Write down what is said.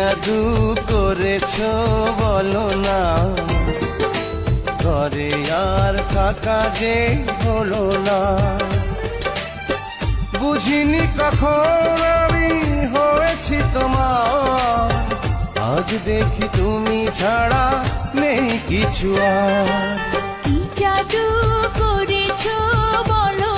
জাদু করেছো বলো না, ঘরে আর থাকা যে হলো না। বুঝিনি কখন আমি হয়েছি তোমার, আজ দেখি তুমি ছাড়া নেই কিছু আর। কি জাদু করেছো বলো